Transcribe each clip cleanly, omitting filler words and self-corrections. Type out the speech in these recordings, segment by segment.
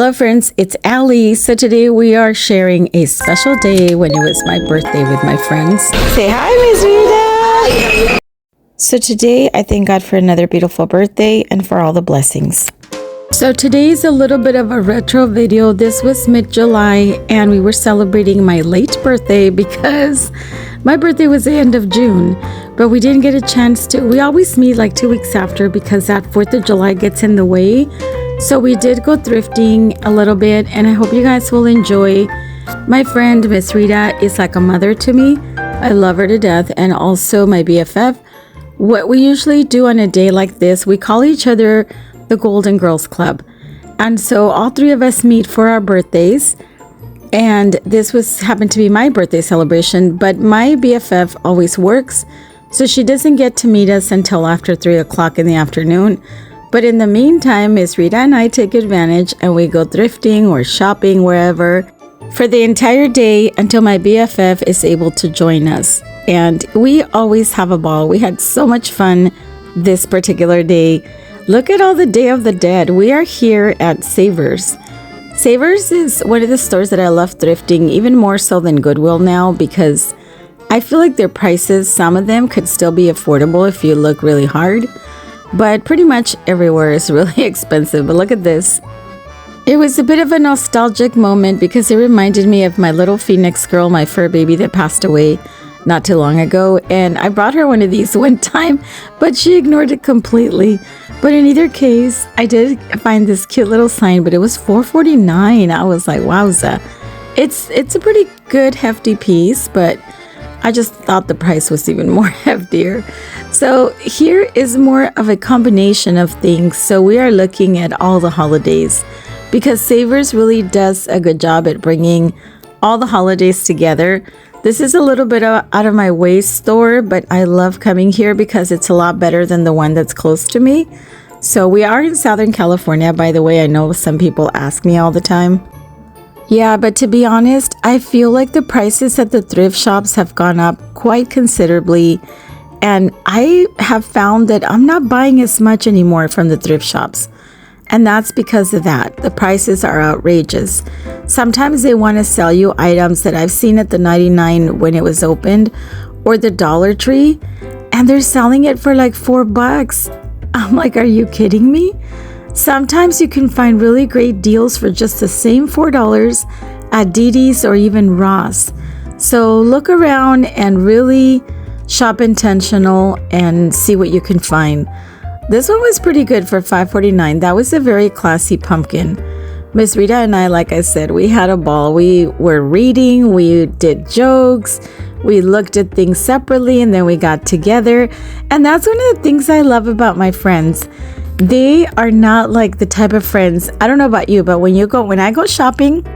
Hello friends, it's Allie. So today we are sharing a special day when it was my birthday with my friends. Say hi, Miss Rita! So today I thank God for another beautiful birthday and for all the blessings. So today's a little bit of a retro video. This was mid-July and we were celebrating my late birthday because my birthday was the end of June, but we didn't get a chance to. We always meet like 2 weeks after because that 4th of July gets in the way. So we did go thrifting a little bit and I hope you guys will enjoy. My friend Miss Rita is like a mother to me. I love her to death, and also my BFF. What we usually do on a day like this, we call each other the Golden Girls Club. And so all three of us meet for our birthdays. And this happened to be my birthday celebration, but my BFF always works. So she doesn't get to meet us until after 3 o'clock in the afternoon. But in the meantime, Miss Rita and I take advantage and we go thrifting or shopping wherever for the entire day until my BFF is able to join us. And we always have a ball. We had so much fun this particular day. Look at all the Day of the Dead. We are here at Savers. Savers is one of the stores that I love thrifting, even more so than Goodwill now, because I feel like their prices, some of them could still be affordable if you look really hard. But pretty much everywhere is really expensive. But look at this. It was a bit of a nostalgic moment because it reminded me of my little Phoenix girl, my fur baby that passed away not too long ago. And I brought her one of these one time, but she ignored it completely. But in either case, I did find this cute little sign, but it was $4.49. I was like, wowza. It's a pretty good hefty piece, but I just thought the price was even more heftier. So here is more of a combination of things. So we are looking at all the holidays because Savers really does a good job at bringing all the holidays together. This is a little bit out of my way store, but I love coming here because it's a lot better than the one that's close to me. So we are in Southern California, by the way. I know some people ask me all the time. Yeah, but to be honest, I feel like the prices at the thrift shops have gone up quite considerably. And I have found that I'm not buying as much anymore from the thrift shops. And that's because of that. The prices are outrageous. Sometimes they want to sell you items that I've seen at the 99 when it was opened or the Dollar Tree, and they're selling it for like $4. I'm like, are you kidding me? Sometimes you can find really great deals for just the same $4 at DD's or even Ross. So look around and really shop intentional and see what you can find. This one was pretty good for $5.49. That was a very classy pumpkin. Miss Rita and I, like I said, we had a ball. We were reading, we did jokes, we looked at things separately, and then we got together. And that's one of the things I love about my friends. They are not like the type of friends, I don't know about you, but when I go shopping,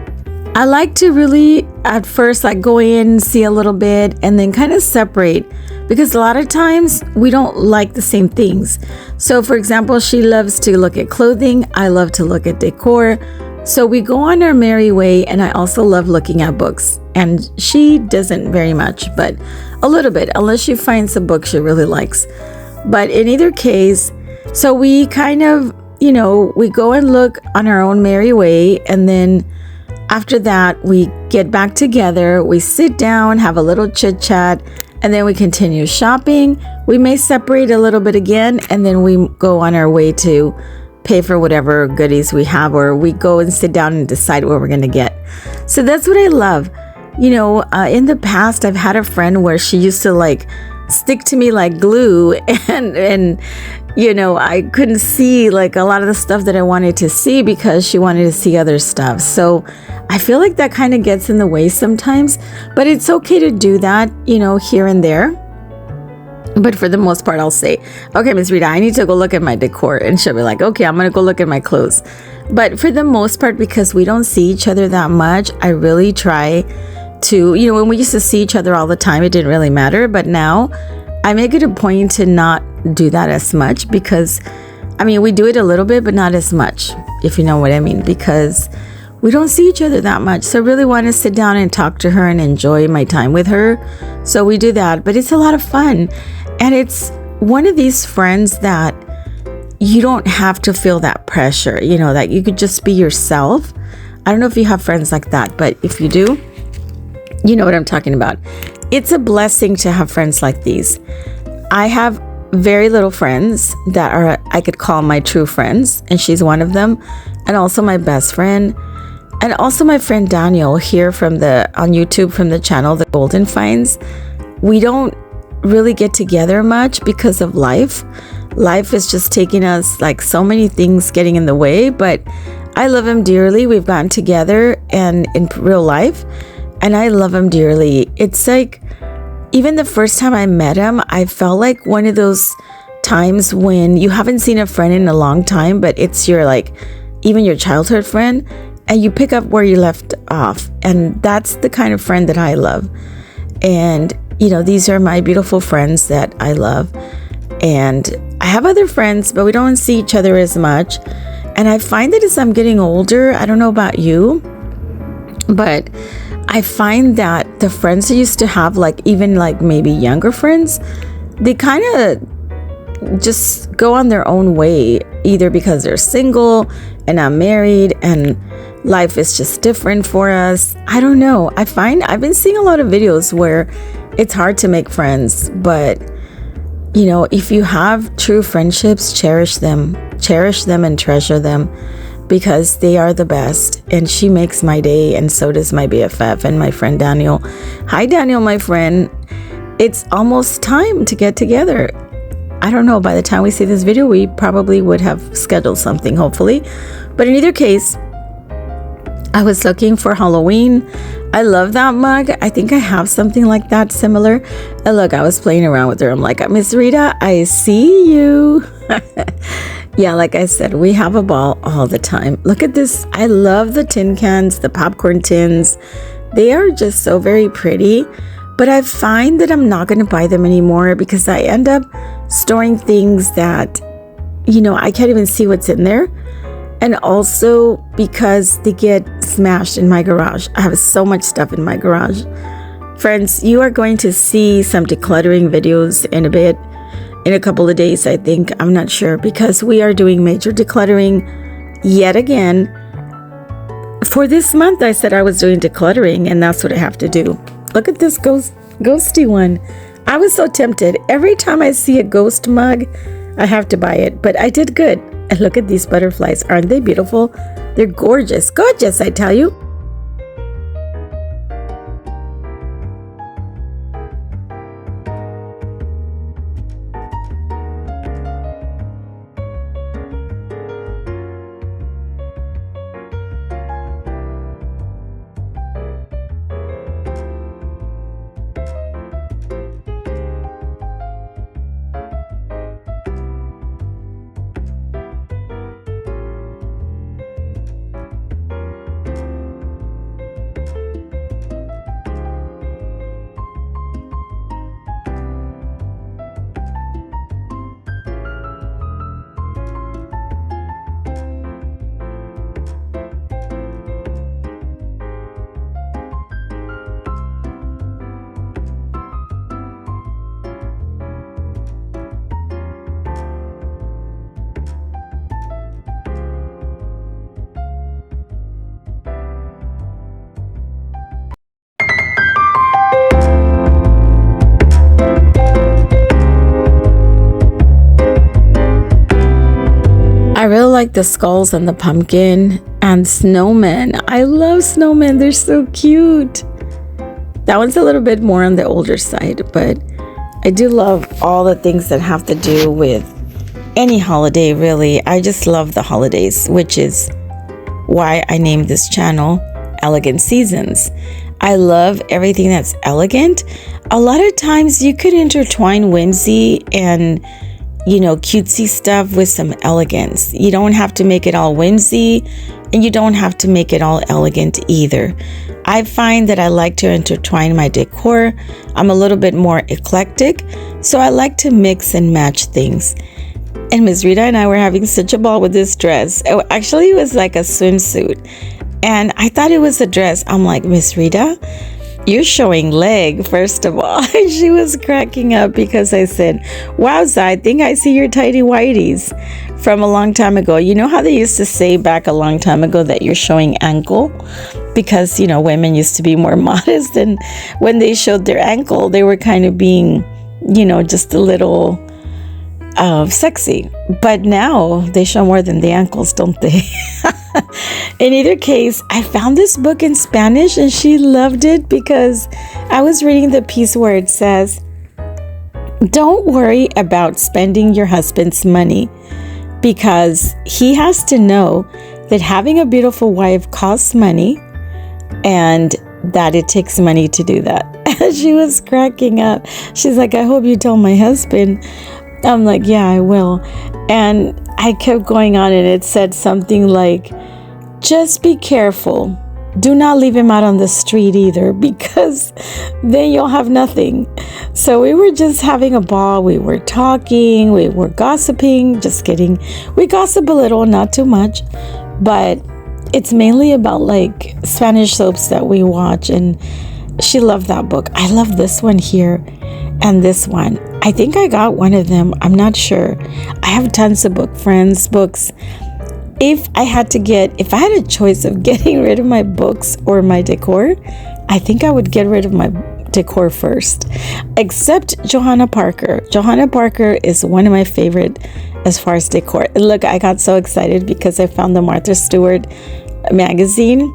I like to really at first like go in, see a little bit, and then kind of separate, because a lot of times we don't like the same things. So for example, she loves to look at clothing, I love to look at decor. So we go on our merry way, and I also love looking at books. And she doesn't very much, but a little bit, unless she finds a book she really likes. But in either case, so we kind of, we go and look on our own merry way, and then after that, we get back together, we sit down, have a little chit chat, and then we continue shopping. We may separate a little bit again, and then we go on our way to pay for whatever goodies we have, or we go and sit down and decide what we're going to get. So that's what I love. In the past, I've had a friend where she used to like stick to me like glue, and I couldn't see like a lot of the stuff that I wanted to see because she wanted to see other stuff. So I feel like that kind of gets in the way sometimes, but it's okay to do that, here and there. But for the most part, I'll say, okay, Miss Rita, I need to go look at my decor. And she'll be like, okay, I'm going to go look at my clothes. But for the most part, because we don't see each other that much, I really try to, when we used to see each other all the time, it didn't really matter. But now I make it a point to not do that as much because, we do it a little bit, but not as much, if you know what I mean, because we don't see each other that much. So I really want to sit down and talk to her and enjoy my time with her. So we do that, but it's a lot of fun. And it's one of these friends that, you don't have to feel that pressure, you know, that you could just be yourself. I don't know if you have friends like that, but if you do, you know what I'm talking about. It's a blessing to have friends like these. I have very little friends that are, I could call my true friends, and she's one of them, and also my best friend, and also my friend Daniel here from on YouTube from the channel The Golden Finds. We don't really get together much because of life. Life is just taking us, like, so many things getting in the way, but I love him dearly. We've gotten together and in real life, and I love him dearly. It's like, even the first time I met him, I felt like one of those times when you haven't seen a friend in a long time, but it's your, like, even your childhood friend, and you pick up where you left off. And that's the kind of friend that I love. And, you know, these are my beautiful friends that I love. And I have other friends, but we don't see each other as much. And I find that as I'm getting older, I don't know about you, but I find that the friends I used to have, like even like maybe younger friends, they kind of just go on their own way, either because they're single and I'm married and life is just different for us. I don't know. I've been seeing a lot of videos where it's hard to make friends, but you know, if you have true friendships, cherish them and treasure them, because they are the best. And she makes my day, and so does my BFF and my friend Daniel. Hi Daniel, my friend. It's almost time to get together. I don't know, by the time we see this video, we probably would have scheduled something, hopefully. But in either case, I was looking for Halloween. I love that mug. I think I have something like that similar. And look, I was playing around with her. I'm like, Miss Rita, I see you. Yeah, like I said, we have a ball all the time. Look at this. I love the tin cans, the popcorn tins. They are just so very pretty. But I find that I'm not going to buy them anymore because I end up storing things that, you know, I can't even see what's in there. And also because they get smashed in my garage. I have so much stuff in my garage. Friends, you are going to see some decluttering videos in a bit, in a couple of days, I think. I'm not sure, because we are doing major decluttering yet again. For this month, I said I was doing decluttering, and that's what I have to do. Look at this ghosty one. I was so tempted. Every time I see a ghost mug, I have to buy it, but I did good. And look at these butterflies. Aren't they beautiful? They're gorgeous. Gorgeous, I tell you. I really like the skulls and the pumpkin and snowmen. I love snowmen. They're so cute. That one's a little bit more on the older side, but I do love all the things that have to do with any holiday, really. I just love the holidays, which is why I named this channel Elegant Seasons. I love everything that's elegant. A lot of times you could intertwine whimsy and, you know, cutesy stuff with some elegance. You don't have to make it all whimsy, and you don't have to make it all elegant either. I find that I like to intertwine my decor. I'm a little bit more eclectic, so I like to mix and match things. And Miss Rita and I were having such a ball with this dress. Actually, it was like a swimsuit, and I thought it was a dress. I'm like, Miss Rita, you're showing leg, first of all. She was cracking up because I said, wowza, I think I see your tidy whities. from a long time ago. You know how they used to say back a long time ago that you're showing ankle? Because, you know, women used to be more modest, and when they showed their ankle, they were kind of being, you know, just a little sexy. But now they show more than the ankles, don't they? In either case, I found this book in Spanish and she loved it because I was reading the piece where it says, don't worry about spending your husband's money, because he has to know that having a beautiful wife costs money and that it takes money to do that. She was cracking up. She's like, I hope you tell my husband. I'm like, yeah, I will. And I kept going on and it said something like, just be careful. Do not leave him out on the street either, because then you'll have nothing. So we were just having a ball. We were talking, we were gossiping, just kidding. We gossip a little, not too much, but it's mainly about like Spanish soaps that we watch. And she loved that book. I love this one here and this one. I think I got one of them. I'm not sure. I have tons of books. If I had a choice of getting rid of my books or my decor, I think I would get rid of my decor first, except Johanna Parker. Johanna Parker is one of my favorite as far as decor. Look, I got so excited because I found the Martha Stewart magazine.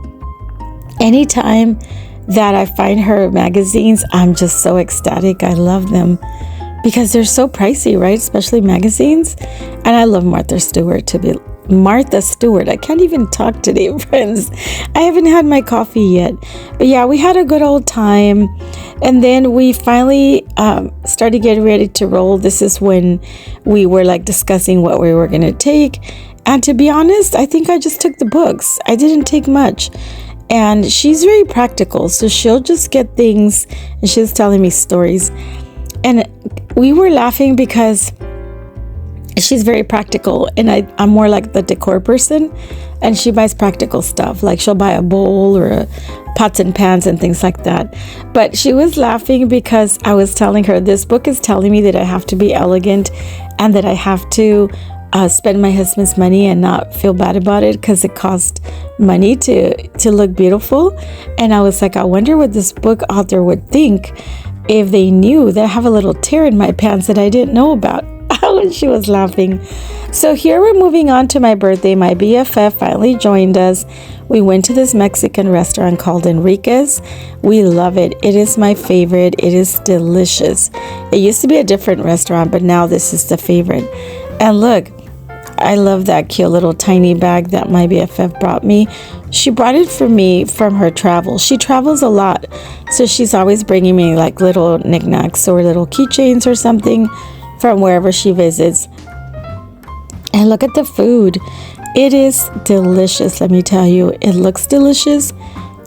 Anytime that I find her magazines, I'm just so ecstatic. I love them because they're so pricey, right? Especially magazines. And I love Martha Stewart. I can't even talk today, friends. I haven't had my coffee yet. But yeah, we had a good old time. And then we finally started getting ready to roll. This is when we were like discussing what we were going to take. And to be honest, I think I just took the books. I didn't take much. And she's very practical. So she'll just get things and she's telling me stories. And we were laughing because she's very practical, and I'm more like the decor person, and she buys practical stuff. Like she'll buy a bowl or a pots and pans and things like that. But she was laughing because I was telling her this book is telling me that I have to be elegant and that I have to spend my husband's money and not feel bad about it because it costs money to look beautiful. And I was like, I wonder what this book author would think if they knew that I have a little tear in my pants that I didn't know about. And she was laughing. So here we're moving on to my birthday. My BFF finally joined us. We went to this Mexican restaurant called Enrique's. We love it. It is my favorite. It is delicious. It used to be a different restaurant, but now this is the favorite. And look, I love that cute little tiny bag that my BFF brought me. She brought it for me from her travel. She travels a lot, so she's always bringing me like little knickknacks or little keychains or something from wherever she visits. And look at the food. It is delicious, let me tell you. It looks delicious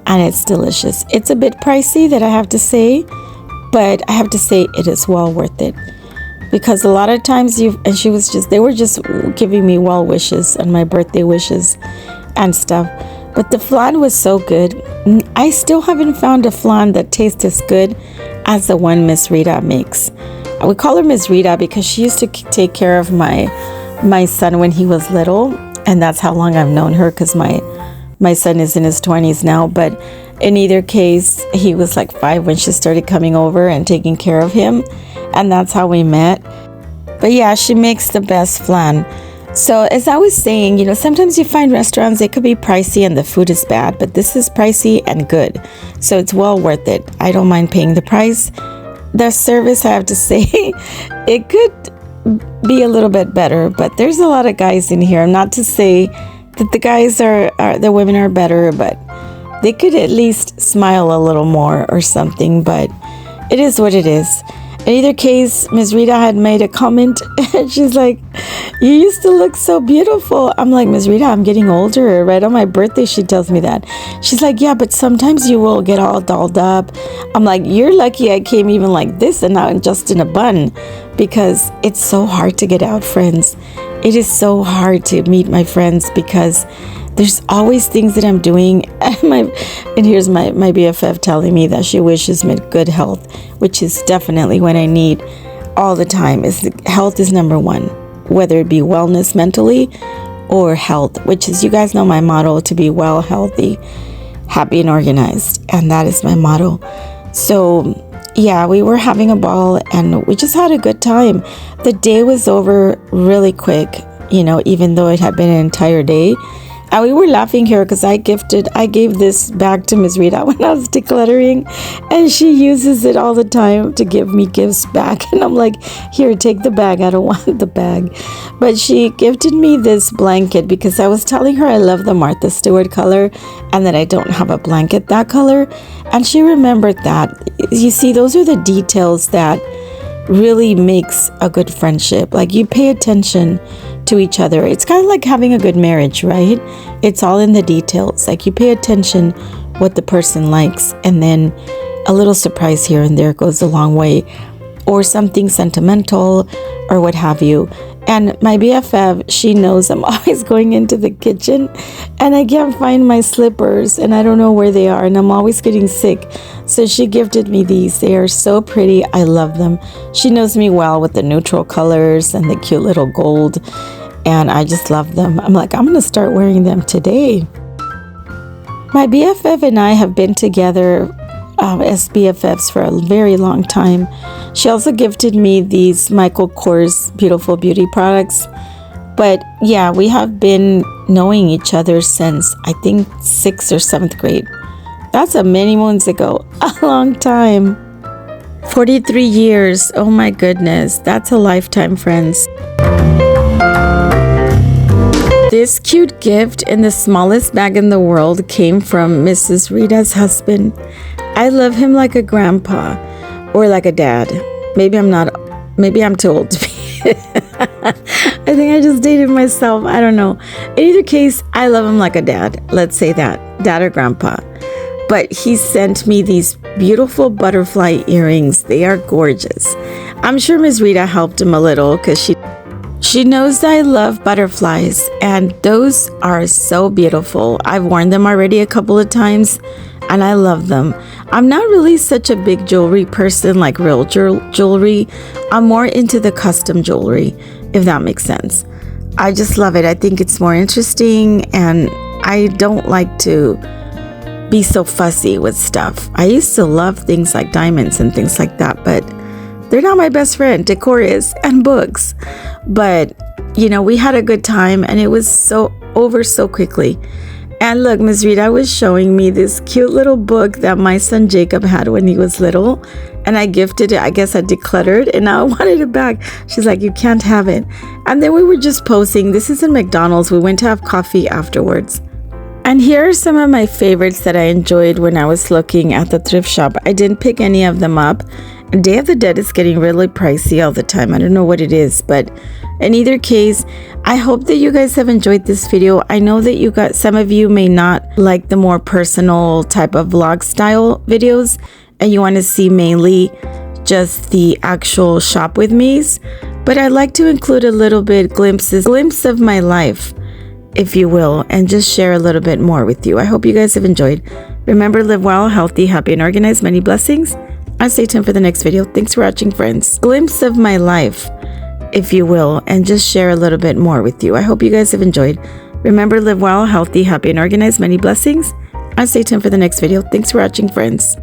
and it's delicious. It's a bit pricey, that I have to say, but I have to say it is well worth it. Because a lot of times they were just giving me well wishes and my birthday wishes and stuff. But the flan was so good. I still haven't found a flan that tastes as good as the one Miss Rita makes. I would call her Miss Rita because she used to take care of my son when he was little, and that's how long I've known her, because my son is in his 20s now. But in either case, he was like 5 when she started coming over and taking care of him, and that's how we met. But yeah, she makes the best flan. So as I was saying, you know, sometimes you find restaurants, they could be pricey and the food is bad, but this is pricey and good, so it's well worth it. I don't mind paying the price. The service, I have to say, it could be a little bit better, but there's a lot of guys in here. Not to say that the guys the women are better, but they could at least smile a little more or something, but it is what it is. In either case, Ms. Rita had made a comment and she's like, you used to look so beautiful. I'm like, Ms. Rita, I'm getting older. Right on my birthday, she tells me that. She's like, yeah, but sometimes you will get all dolled up. I'm like, you're lucky I came even like this and not just in a bun, because it's so hard to get out, friends. It is so hard to meet my friends because there's always things that I'm doing. And here's my BFF telling me that she wishes me good health, which is definitely what I need all the time. Health is number one. whether it be wellness mentally or health, which is, you guys know my motto, to be well, healthy, happy, and organized. And that is my motto. So yeah, we were having a ball and we just had a good time. The day was over really quick, you know, even though it had been an entire day. And we were laughing here because I gave this bag to Ms. Rita when I was decluttering, and she uses it all the time to give me gifts back. And I'm like, here, take the bag. I don't want the bag. But she gifted me this blanket because I was telling her I love the Martha Stewart color and that I don't have a blanket that color. And she remembered that. You see, those are the details that really makes a good friendship. Like, you pay attention to each other. It's kind of like having a good marriage, right? It's all in the details. Like, you pay attention what the person likes, and then a little surprise here and there goes a long way, or something sentimental or what have you. And my BFF, she knows I'm always going into the kitchen and I can't find my slippers and I don't know where they are and I'm always getting sick. So she gifted me these. They are so pretty. I love them. She knows me well with the neutral colors and the cute little gold, and I just love them. I'm like, I'm going to start wearing them today. My BFF and I have been together as BFFs for a very long time. She also gifted me these Michael Kors Beautiful Beauty products. But yeah, we have been knowing each other since I think 6th or 7th grade. That's a many moons ago. A long time. 43 years. Oh my goodness. That's a lifetime, friends. This cute gift in the smallest bag in the world came from Mrs. Rita's husband. I love him like a grandpa or like a dad. Maybe I'm too old to be. I think I just dated myself. I don't know. In either case, I love him like a dad. Let's say that. Dad or grandpa. But he sent me these beautiful butterfly earrings. They are gorgeous. I'm sure Ms. Rita helped him a little because she knows I love butterflies, and those are so beautiful. I've worn them already a couple of times and I love them. I'm not really such a big jewelry person, like real jewelry. I'm more into the custom jewelry, if that makes sense. I just love it. I think it's more interesting, and I don't like to be so fussy with stuff. I used to love things like diamonds and things like that, but they're not my best friend. Decor is, and books. But, you know, we had a good time and it was so over so quickly. And look, Ms. Rita was showing me this cute little book that my son Jacob had when he was little. And I gifted it. I guess I decluttered and now I wanted it back. She's like, you can't have it. And then we were just posing. This is in McDonald's. We went to have coffee afterwards. And here are some of my favorites that I enjoyed when I was looking at the thrift shop. I didn't pick any of them up. Day of the Dead is getting really pricey all the time. I don't know what it is, but in either case, I hope that you guys have enjoyed this video. I know that some of you may not like the more personal type of vlog style videos, and you want to see mainly just the actual shop with me's, but I'd like to include a little bit glimpse of my life, if you will, and just share a little bit more with you. I hope you guys have enjoyed. Remember, live well, healthy, happy, and organized. Many blessings. I'll stay tuned for the next video. Thanks for watching, friends. Glimpse of my life, if you will, and just share a little bit more with you. I hope you guys have enjoyed. Remember, live well, healthy, happy, and organized. Many blessings. I'll stay tuned for the next video. Thanks for watching, friends.